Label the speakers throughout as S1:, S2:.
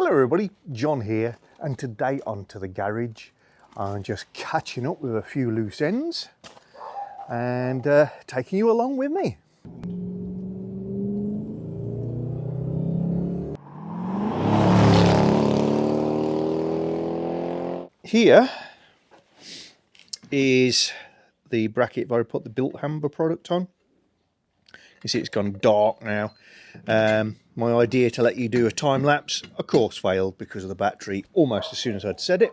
S1: Hello everybody, John here, and today onto the garage. I'm just catching up with a few loose ends and taking you along with me. Here is the bracket where I put the built hamber product on. You see it's gone dark now. My idea to let you do a time lapse, of course, failed because of the battery almost as soon as I'd said it.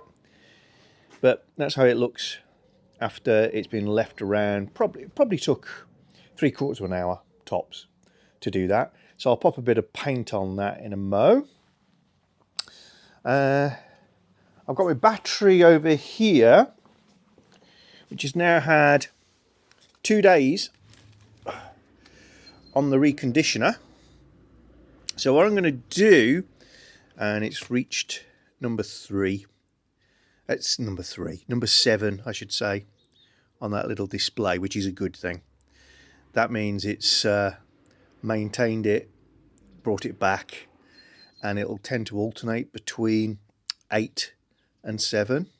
S1: But that's how it looks after it's been left around. Probably took 3/4 of an hour tops to do that. So I'll pop a bit of paint on that in a mo. I've got my battery over here, which has now had 2 days on the reconditioner. So what I'm going to do, and it's reached number 3. It's number 7, I should say, on that little display, which is a good thing. That means it's maintained it, brought it back, and it'll tend to alternate between 8 and 7.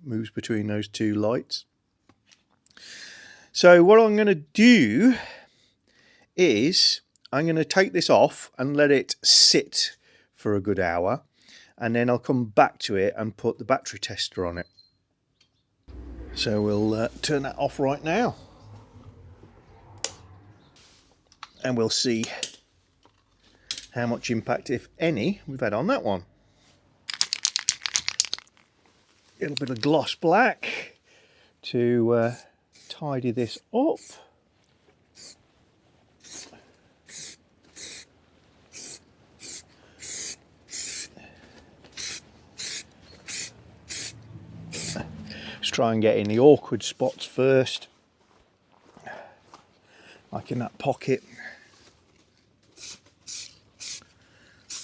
S1: Moves between those two lights. So what I'm going to do is I'm going to take this off and let it sit for a good hour, and then I'll come back to it and put the battery tester on it. So we'll turn that off right now and we'll see how much impact, if any, we've had on that one. A little bit of gloss black to tidy this up. Try and get in the awkward spots first, like in that pocket,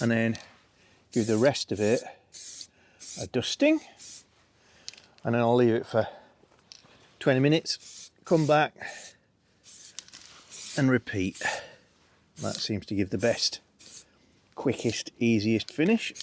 S1: and then give the rest of it a dusting, and then I'll leave it for 20 minutes, come back and repeat. That seems to give the best, quickest, easiest finish.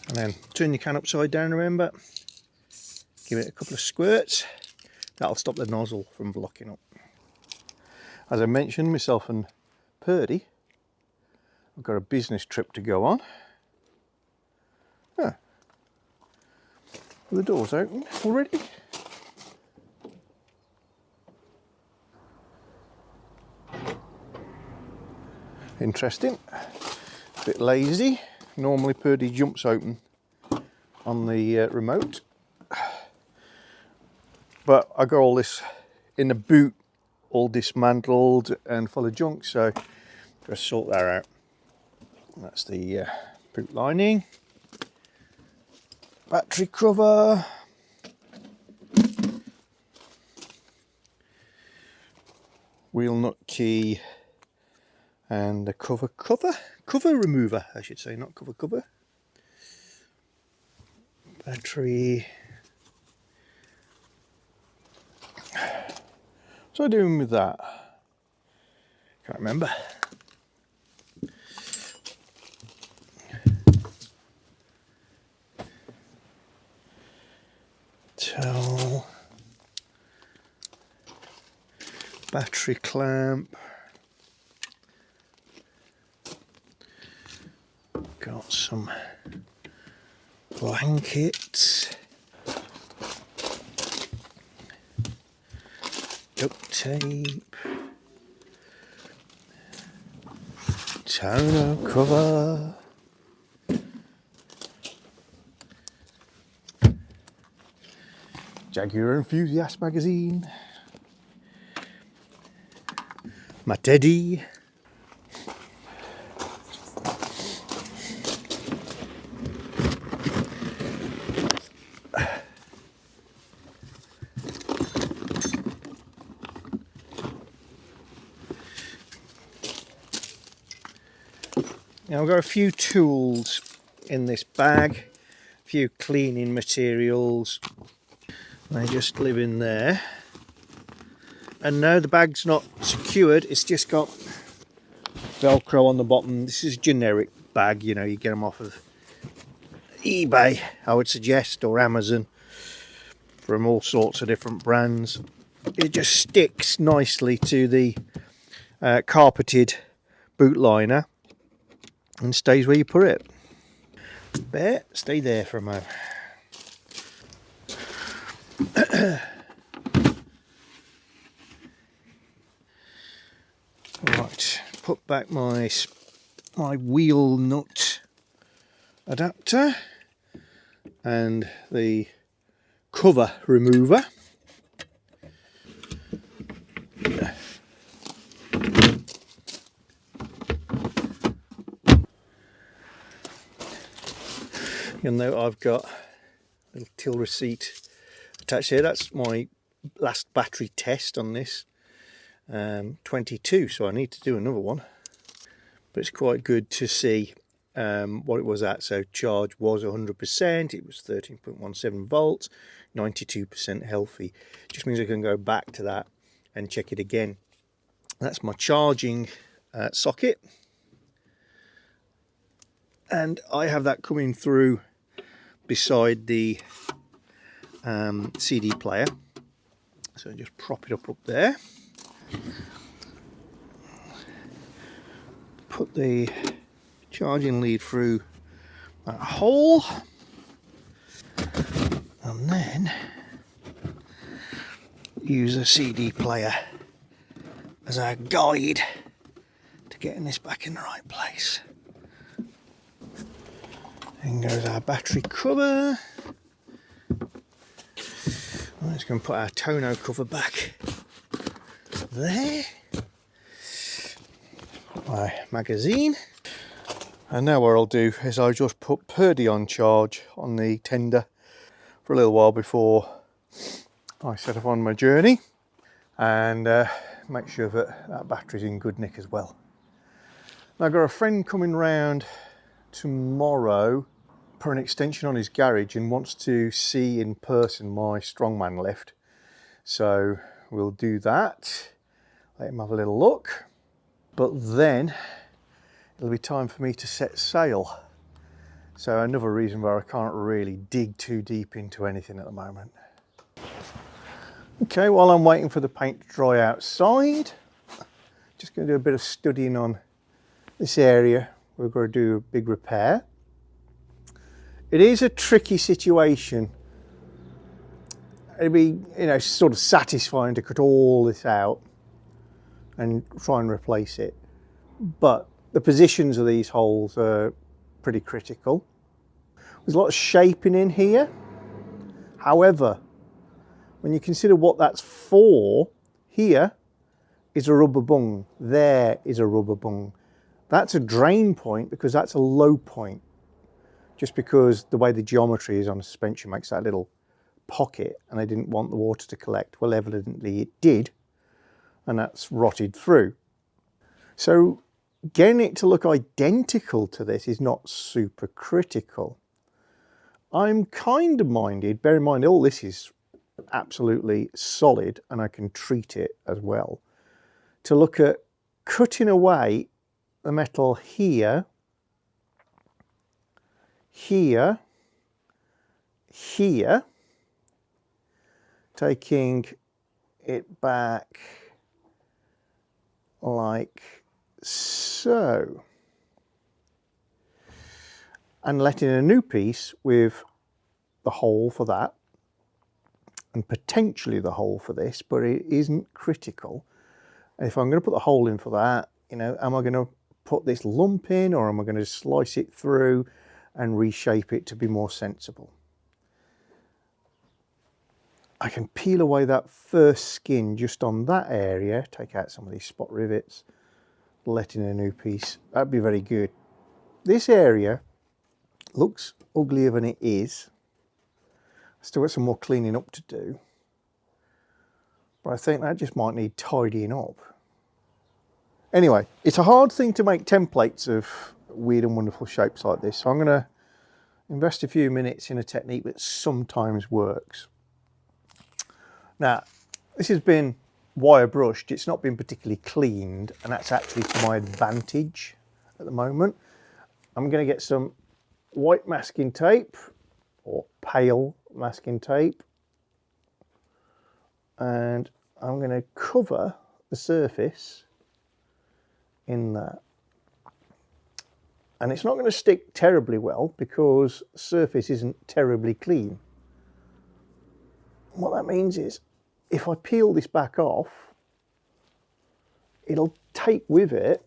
S1: And then turn your can upside down, remember. Give it a couple of squirts. That'll stop the nozzle from blocking up. As I mentioned, myself and Purdy, I've got a business trip to go on. Ah, the door's open already. Interesting. A bit lazy. Normally Purdy jumps open on the remote, but I got all this in the boot, all dismantled and full of junk, so gotta sort that out. That's the boot lining, battery cover, wheel nut key, and the cover remover, I should say, not cover. Battery. What's I doing with that? Can't remember. Towel. Battery clamp. Got some blankets, duct tape, toner cover, Jaguar Enthusiast magazine, my teddy, Now I've got a few tools in this bag, a few cleaning materials. They just live in there. And no, the bag's not secured, it's just got Velcro on the bottom. This is a generic bag, you know, you get them off of eBay, I would suggest, or Amazon, from all sorts of different brands. It just sticks nicely to the carpeted boot liner and stays where you put it. There, stay there for a moment. Right, put back my wheel nut adapter and the cover remover. You'll note I've got a little till receipt attached here. That's my last battery test on this 22, so I need to do another one. But it's quite good to see what it was at. So charge was 100%, it was 13.17 volts, 92% healthy. Just means I can go back to that and check it again. That's my charging socket, and I have that coming through beside the CD player. So just prop it up there. Put the charging lead through that hole, and then use a CD player as our guide to getting this back in the right place. In goes our battery cover. I'm just going to put our tonneau cover back there. My magazine. And now what I'll do is I'll just put Purdy on charge on the tender for a little while before I set off on my journey, and make sure that that battery's in good nick as well. Now, I've got a friend coming round tomorrow for an extension on his garage and wants to see in person my strongman lift, so we'll do that, let him have a little look, but then it'll be time for me to set sail. So another reason why I can't really dig too deep into anything at the moment. Okay, while I'm waiting for the paint to dry outside, just going to do a bit of studying on this area. We're going to do a big repair. It is a tricky situation. It'd be, you know, sort of satisfying to cut all this out and try and replace it, but the positions of these holes are pretty critical. There's a lot of shaping in here. However, when you consider what that's for, here is a rubber bung, there is a rubber bung. That's a drain point because that's a low point, just because the way the geometry is on a suspension makes that little pocket, and they didn't want the water to collect. Well, evidently it did, and that's rotted through. So getting it to look identical to this is not super critical. I'm kind of minded, bear in mind all this is absolutely solid and I can treat it as well, to look at cutting away the metal here, here, here, taking it back like so, and letting a new piece with the hole for that and potentially the hole for this, but it isn't critical. And if I'm going to put the hole in for that, you know, am I going to put this lump in, or am I going to slice it through and reshape it to be more sensible? I can peel away that first skin just on that area, take out some of these spot rivets, let in a new piece. That'd be very good. This area looks uglier than it is. Still got some more cleaning up to do, but I think that just might need tidying up. Anyway, it's a hard thing to make templates of weird and wonderful shapes like this. So I'm going to invest a few minutes in a technique that sometimes works. Now, this has been wire brushed. It's not been particularly cleaned, and that's actually to my advantage at the moment. I'm going to get some white masking tape or pale masking tape, and I'm going to cover the surface in that. And it's not going to stick terribly well because the surface isn't terribly clean. What that means is if I peel this back off, it'll take with it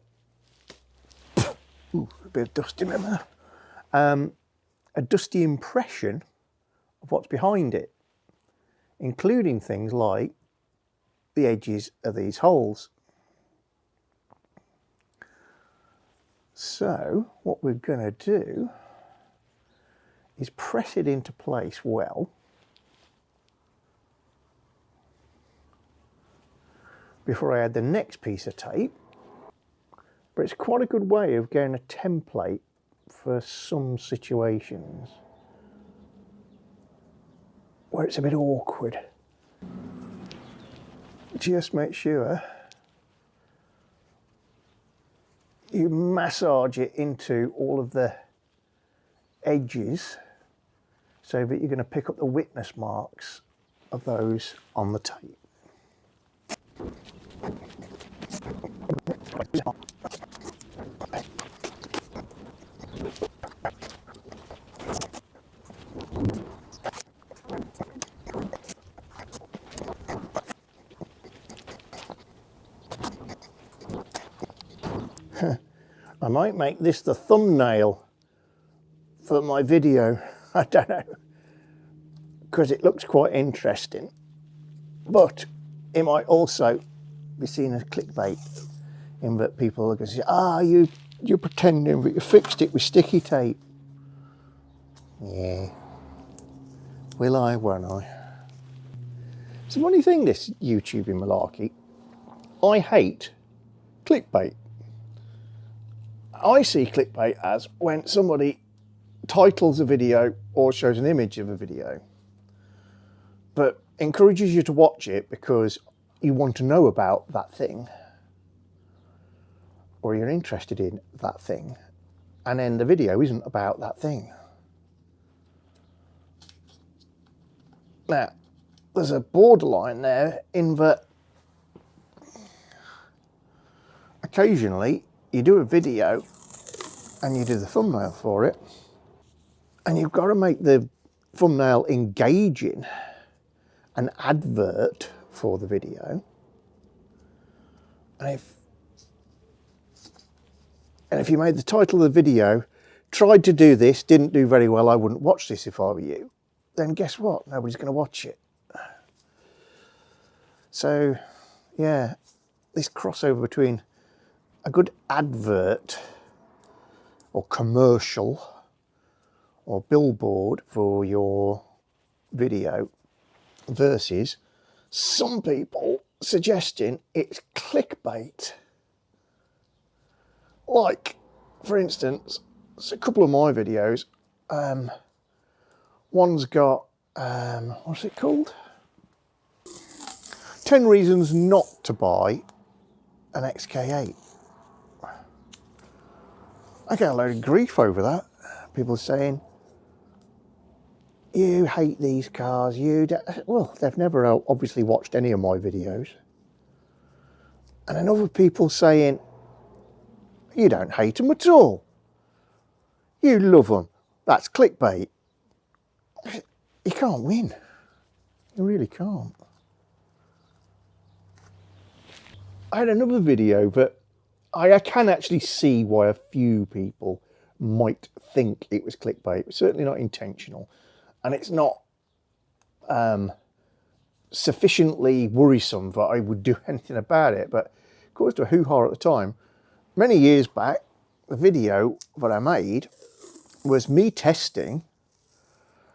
S1: ooh, a bit of dust in my mouth, a dusty impression of what's behind it, including things like the edges of these holes. So what we're going to do is press it into place well before I add the next piece of tape. But it's quite a good way of getting a template for some situations where it's a bit awkward. Just make sure you massage it into all of the edges so that you're going to pick up the witness marks of those on the tape. I might make this the thumbnail for my video. I don't know, because it looks quite interesting, but it might also be seen as clickbait in that people are going to say, ah, you're pretending that you fixed it with sticky tape. Yeah, will I, won't I? It's a funny thing, this YouTubing malarkey. I hate clickbait. I see clickbait as when somebody titles a video or shows an image of a video, but encourages you to watch it because you want to know about that thing or you're interested in that thing, and then the video isn't about that thing. Now, there's a borderline there in that occasionally you do a video and you do the thumbnail for it, and you've got to make the thumbnail engaging, an advert for the video. And if you made the title of the video, tried to do this, didn't do very well, I wouldn't watch this if I were you, then guess what? Nobody's going to watch it. So, yeah, this crossover between a good advert or commercial or billboard for your video versus some people suggesting it's clickbait. Like, for instance, it's a couple of my videos. One's got, what's it called? 10 reasons not to buy an XK8. I get a load of grief over that. People saying, you hate these cars, well, they've never obviously watched any of my videos. And then other people saying, you don't hate them at all. You love them. That's clickbait. You can't win. You really can't. I had another video that I can actually see why a few people might think it was clickbait. It's certainly not intentional. And it's not sufficiently worrisome that I would do anything about it. But it caused a hoo-ha at the time. Many years back, the video that I made was me testing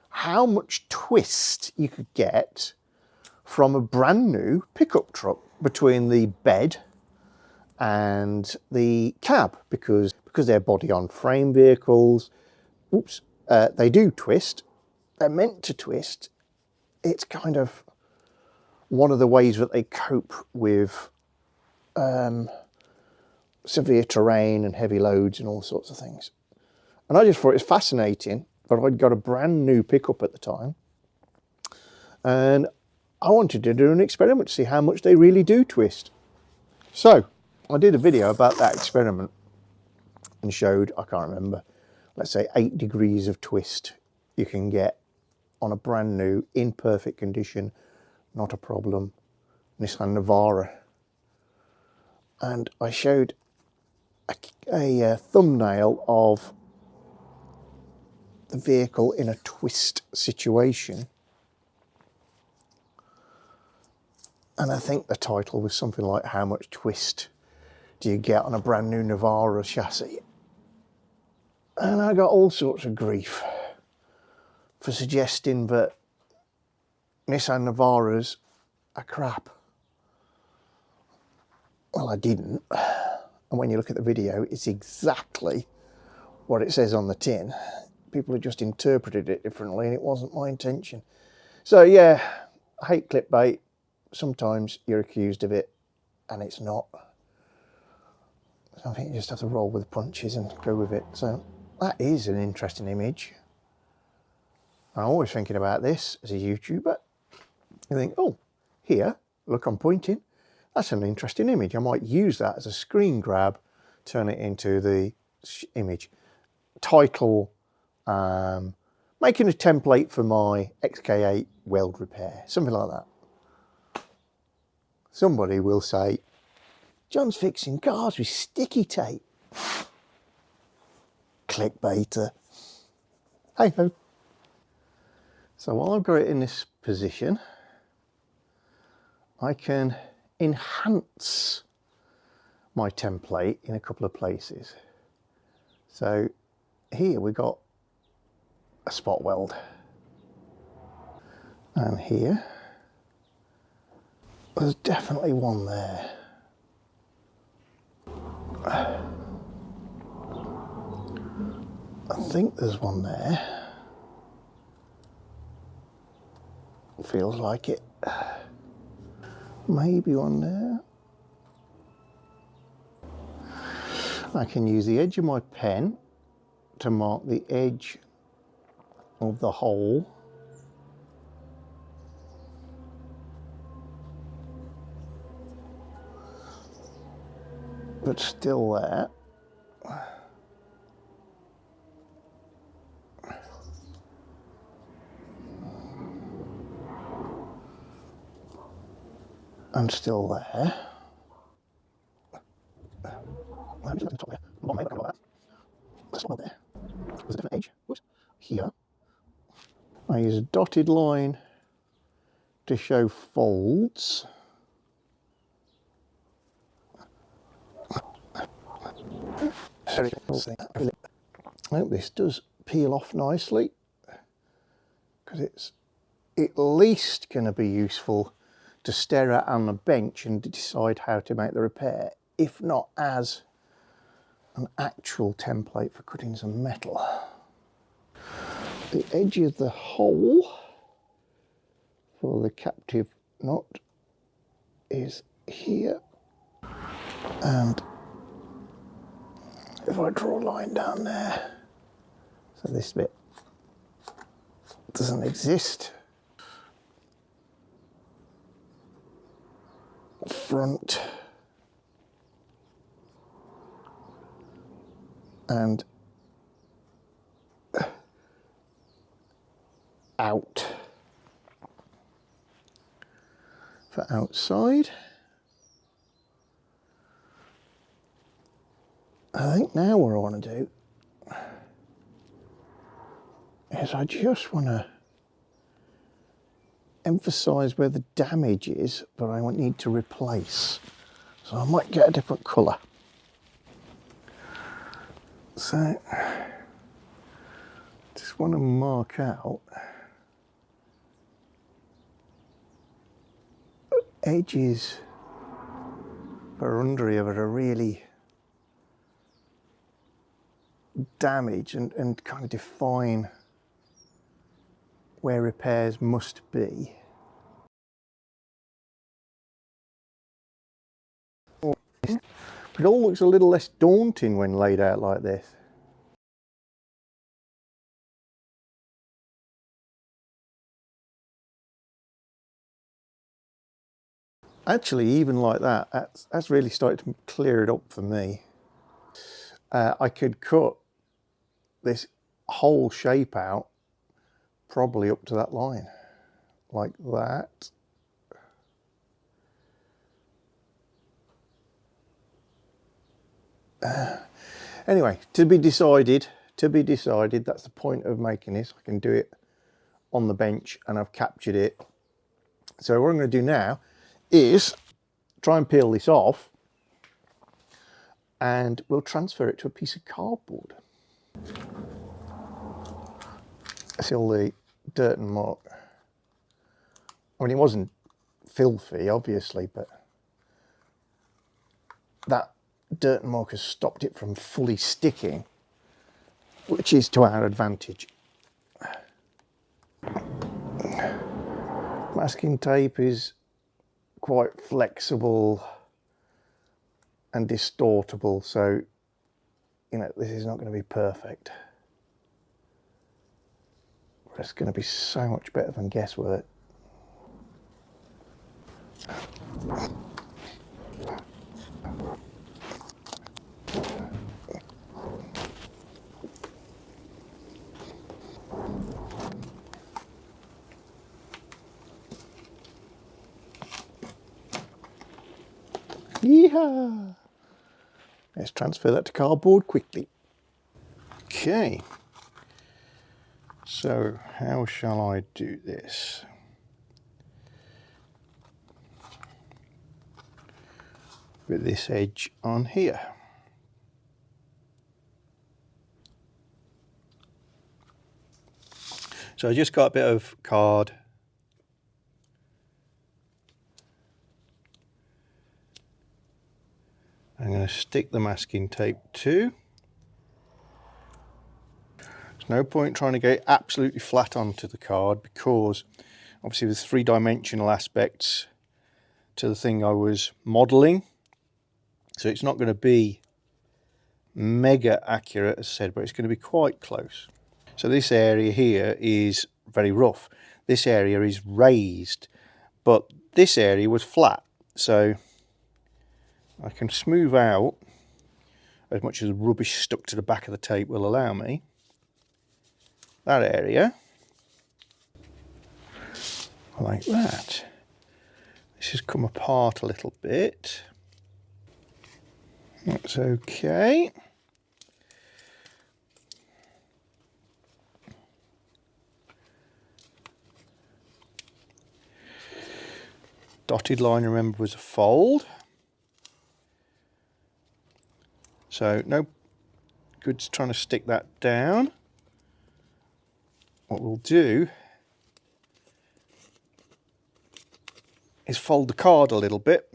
S1: how much twist you could get from a brand new pickup truck between the bed and the cab, because they're body-on-frame vehicles. Oops, they do twist. They're meant to twist. It's kind of one of the ways that they cope with severe terrain and heavy loads and all sorts of things. And I just thought it was fascinating, but I'd got a brand new pickup at the time, and I wanted to do an experiment to see how much they really do twist. So I did a video about that experiment and showed, I can't remember, let's say 8 degrees of twist you can get on a brand new, in perfect condition, not a problem, Nissan Navara. And I showed a thumbnail of the vehicle in a twist situation. And I think the title was something like, how much twist do you get on a brand new Navara chassis? And I got all sorts of grief for suggesting that Nissan Navaras are crap. Well, I didn't. And when you look at the video, it's exactly what it says on the tin. People have just interpreted it differently, and it wasn't my intention. So yeah, I hate clickbait. Sometimes you're accused of it, and it's not. So I think you just have to roll with the punches and go with it. So that is an interesting image. I'm always thinking about this as a YouTuber. You think, oh, here, look, I'm pointing. That's an interesting image. I might use that as a screen grab, turn it into the image. Title, making a template for my XK8 weld repair, something like that. Somebody will say, John's fixing cars with sticky tape. Clickbaiter. Hey ho. So while I've got it in this position, I can enhance my template in a couple of places. So here we got a spot weld, and here there's definitely one there. I think there's one there. Feels like it. Maybe one there. I can use the edge of my pen to mark the edge of the hole. But still there. And still there. There's a different edge. Whoops. Here. I use a dotted line to show folds. I hope this does peel off nicely, because it's at least going to be useful to stare at on a bench and decide how to make the repair, if not as an actual template for cutting some metal. The edge of the hole for the captive nut is here, and if I draw a line down there, so this bit doesn't exist, front and out for outside. I think now what I want to do is I just want to emphasize where the damage is, but I need to replace. So I might get a different colour. So just want to mark out edges upper under here are really damage and kind of define where repairs must be. It all looks a little less daunting when laid out like this. Actually, even like that, that's really started to clear it up for me. I could cut this whole shape out probably up to that line, like that. Anyway, to be decided, that's the point of making this. I can do it on the bench and I've captured it. So what I'm going to do now is try and peel this off and we'll transfer it to a piece of cardboard. See all the dirt and muck. I mean, it wasn't filthy, obviously, but that dirt and muck has stopped it from fully sticking, which is to our advantage. Masking tape is quite flexible and distortable, so you know this is not going to be perfect. But it's going to be so much better than guesswork. Yeehaw! Let's transfer that to cardboard quickly. Okay, so how shall I do this? With this edge on here. So I just got a bit of card. I'm going to stick the masking tape to. There's no point trying to get absolutely flat onto the card because obviously there's three-dimensional aspects to the thing I was modelling. So it's not going to be mega accurate, as I said, but it's going to be quite close. So this area here is very rough. This area is raised, but this area was flat. So I can smooth out as much as the rubbish stuck to the back of the tape will allow me. That area, like that. This has come apart a little bit. That's okay. Dotted line, remember, was a fold. So no good trying to stick that down. What we'll do is fold the card a little bit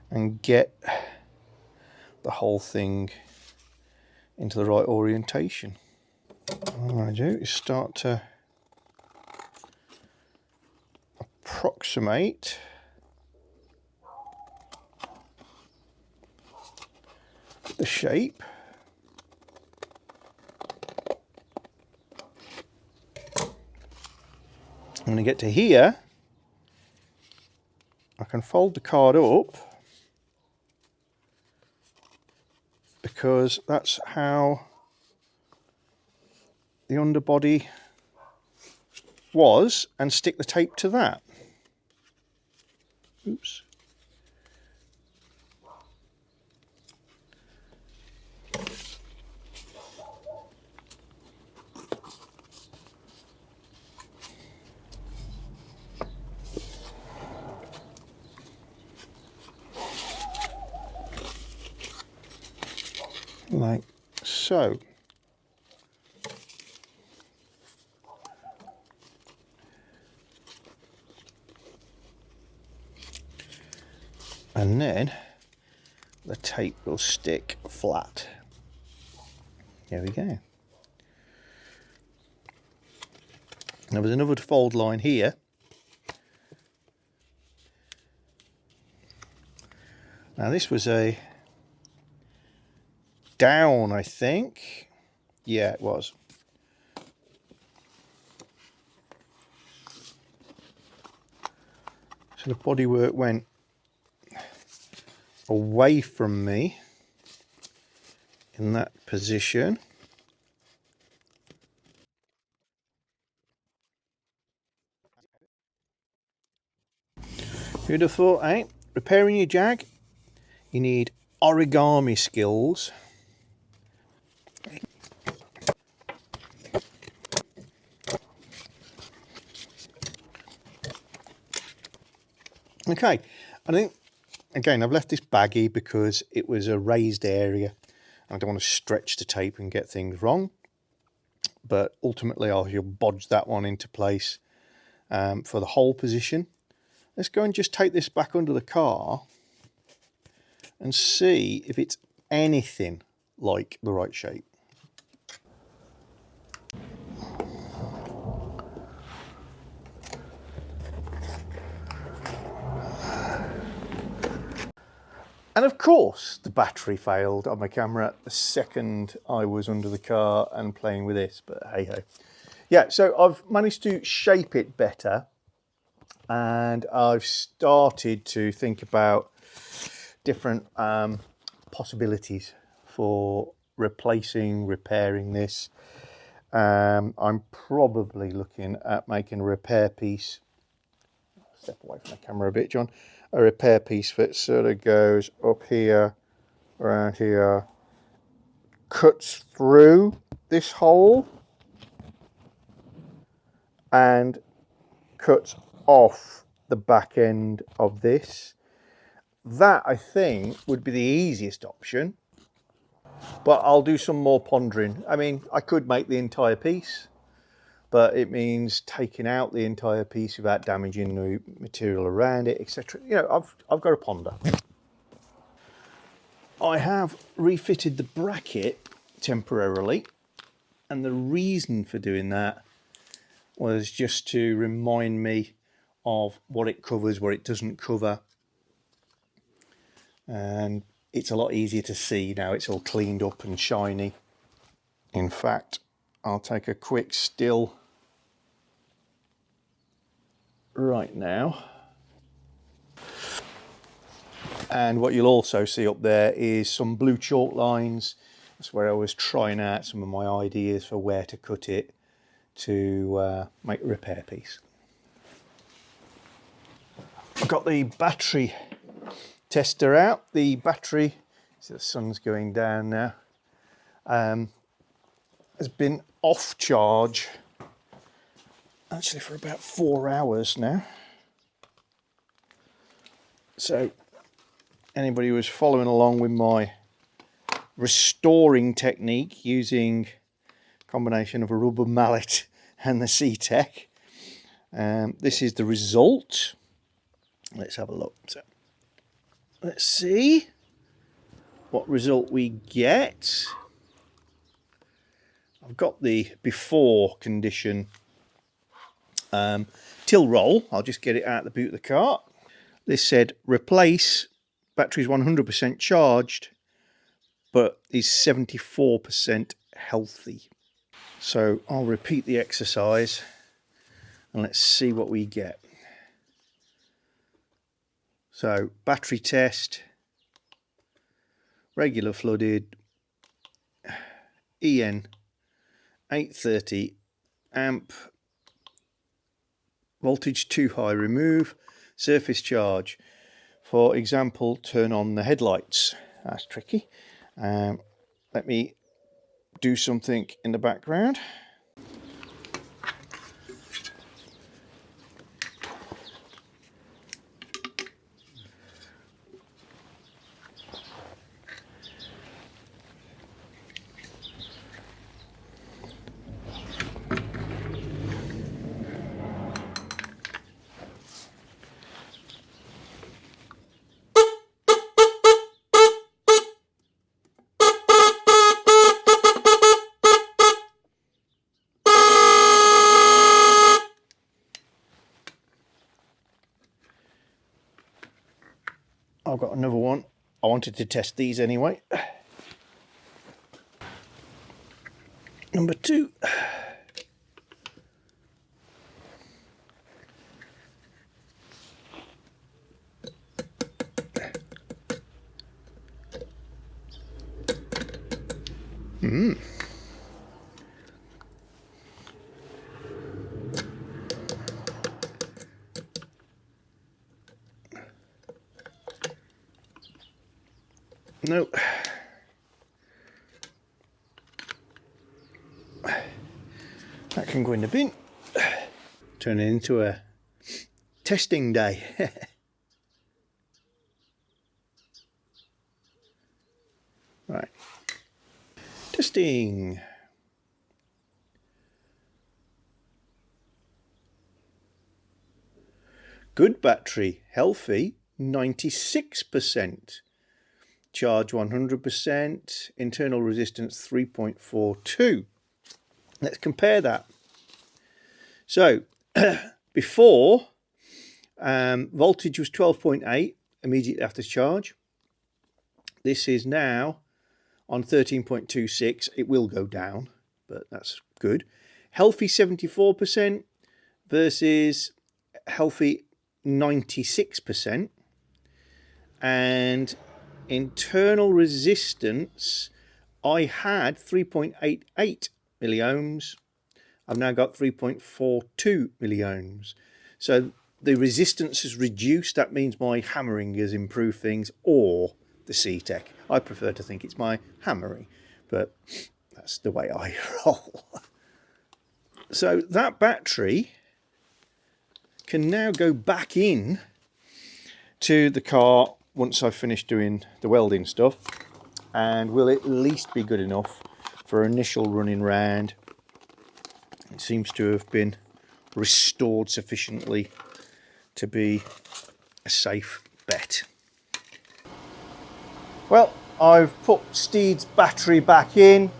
S1: and get the whole thing into the right orientation. What I do is start to approximate the shape. When I get to here, I can fold the card up because that's how the underbody was and stick the tape to that. Oops. Like so. and then the tape will stick flat. There we go. Now there's another fold line here. Now this was a down, I think. Yeah, it was. So the bodywork went away from me in that position. Who'd have thought, eh? Repairing your Jag, you need origami skills. Okay, I think, again, I've left this baggy because it was a raised area. I don't want to stretch the tape and get things wrong. But ultimately, I'll bodge that one into place for the hole position. Let's go and just take this back under the car and see if it's anything like the right shape. And of course, the battery failed on my camera the second I was under the car and playing with this, but hey ho. Yeah, so I've managed to shape it better, and I've started to think about different possibilities for repairing this. I'm probably looking at making a repair piece. Step away from the camera a bit, John. A repair piece that sort of goes up here, around here, cuts through this hole and cuts off the back end of this. That, I think, would be the easiest option, but I'll do some more pondering. I mean, I could make the entire piece, but it means taking out the entire piece without damaging the material around it, etc. You know, I've got to ponder. I have refitted the bracket temporarily, and the reason for doing that was just to remind me of what it covers, what it doesn't cover, and it's a lot easier to see now. It's all cleaned up and shiny. In fact, I'll take a quick still right now, and what you'll also see up there is some blue chalk lines. That's where I was trying out some of my ideas for where to cut it to make a repair piece. I've got the battery tester out. The battery, so the sun's going down now, has been off charge actually for about 4 hours now. So anybody who was following along with my restoring technique using a combination of a rubber mallet and the C-Tech, this is the result. Let's have a look. So let's see what result we get. I've got the before condition till roll. I'll just get it out the boot of the car. This said replace, battery's 100% charged, but is 74% healthy. So I'll repeat the exercise and let's see what we get. So battery test, regular flooded, EN 830 amp, voltage too high, remove, surface charge. For example, turn on the headlights. That's tricky. Let me do something in the background. I've got another one. I wanted to test these anyway. Number 2. No. That can go in the bin. Turn it into a testing day. Right. Testing. Good battery, healthy, 96%. Charge 100%, internal resistance 3.42. Let's compare that. So, before, voltage was 12.8 immediately after charge. This is now on 13.26. It will go down, but that's good. Healthy 74% versus healthy 96%. And internal resistance, I had 3.88 milliohms. I've now got 3.42 milliohms. So the resistance has reduced. That means my hammering has improved things, or the CTEC. I prefer to think it's my hammering, but that's the way I roll. So that battery can now go back in to the car once I've finished doing the welding stuff, and will at least be good enough for initial running round. It seems to have been restored sufficiently to be a safe bet. Well, I've put Steed's battery back in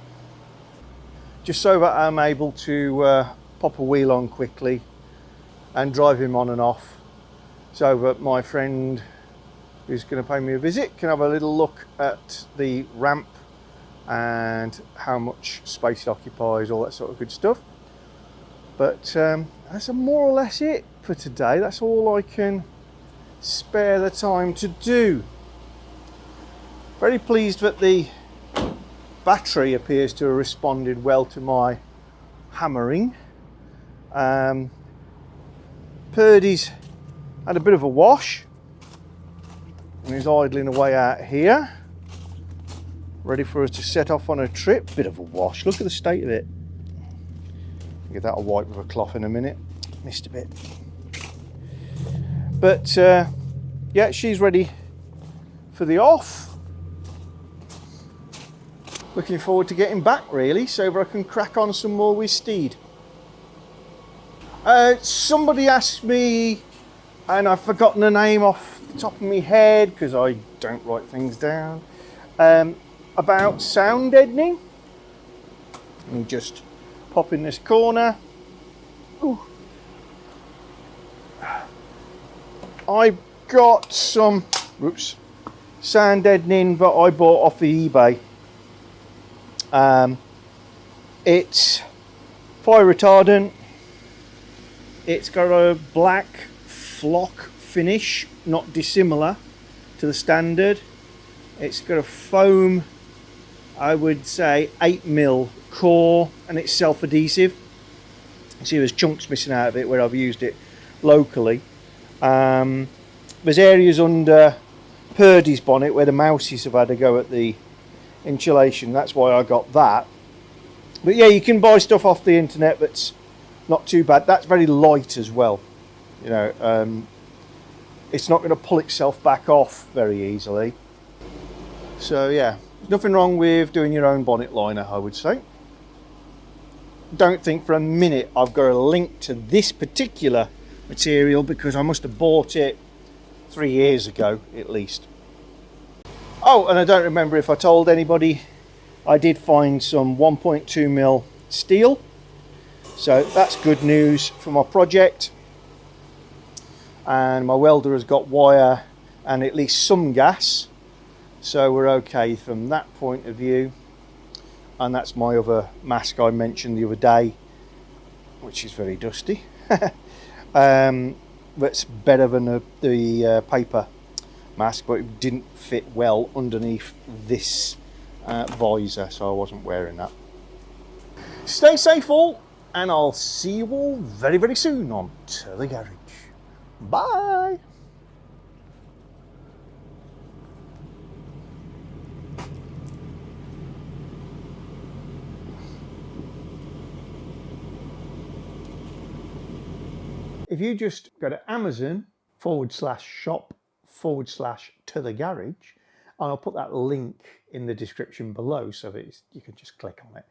S1: just so that I'm able to pop a wheel on quickly and drive him on and off, so that my friend who's going to pay me a visit can have a little look at the ramp and how much space it occupies, all that sort of good stuff. But that's more or less it for today. That's all I can spare the time to do. Very pleased that the battery appears to have responded well to my hammering. Purdy's had a bit of a wash and he's idling away out here, ready for us to set off on a trip. Bit of a wash. Look at the state of it. Give that a wipe with a cloth in a minute. Missed a bit. But yeah, she's ready for the off. Looking forward to getting back, really, so that I can crack on some more with Steed. Somebody asked me, and I've forgotten the name off the top of my head because I don't write things down, about sound deadening. Let me just pop in this corner. Ooh. I've got some sound deadening that I bought off the eBay. It's fire retardant. It's got a black flock finish, not dissimilar to the standard. It's got a foam, I would say 8mm core, and it's self-adhesive. See, there's chunks missing out of it where I've used it locally. There's areas under Purdy's bonnet where the mouses have had a go at the insulation. That's why I got that. But yeah, you can buy stuff off the internet that's not too bad. That's very light as well. You know, it's not going to pull itself back off very easily. So yeah, nothing wrong with doing your own bonnet liner, I would say. Don't think for a minute I've got a link to this particular material, because I must have bought it 3 years ago at least. Oh, and I don't remember if I told anybody, I did find some 1.2mm steel. So that's good news for my project. And my welder has got wire and at least some gas, so we're okay from that point of view. And that's my other mask I mentioned the other day, which is very dusty. That's better than the paper mask, but it didn't fit well underneath this visor, so I wasn't wearing that. Stay safe all, and I'll see you all very, very soon on To The Garage. Bye. If you just go to Amazon/shop/To The Garage, and I'll put that link in the description below so that you can just click on it.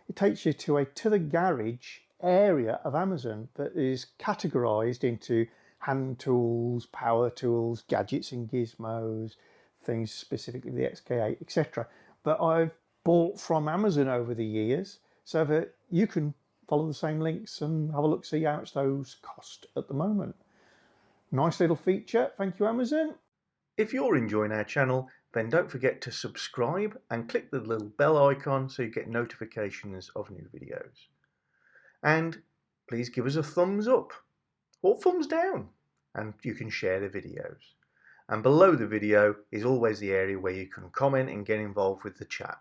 S1: It takes you to a To The Garage area of Amazon that is categorized into hand tools, power tools, gadgets and gizmos, things specifically the XK8, etc. that I've bought from Amazon over the years, so that you can follow the same links and have a look, see how much those cost at the moment. Nice little feature. Thank you, Amazon. If you're enjoying our channel, then don't forget to subscribe and click the little bell icon so you get notifications of new videos. And please give us a thumbs up or thumbs down, and you can share the videos. And below the video is always the area where you can comment and get involved with the chat.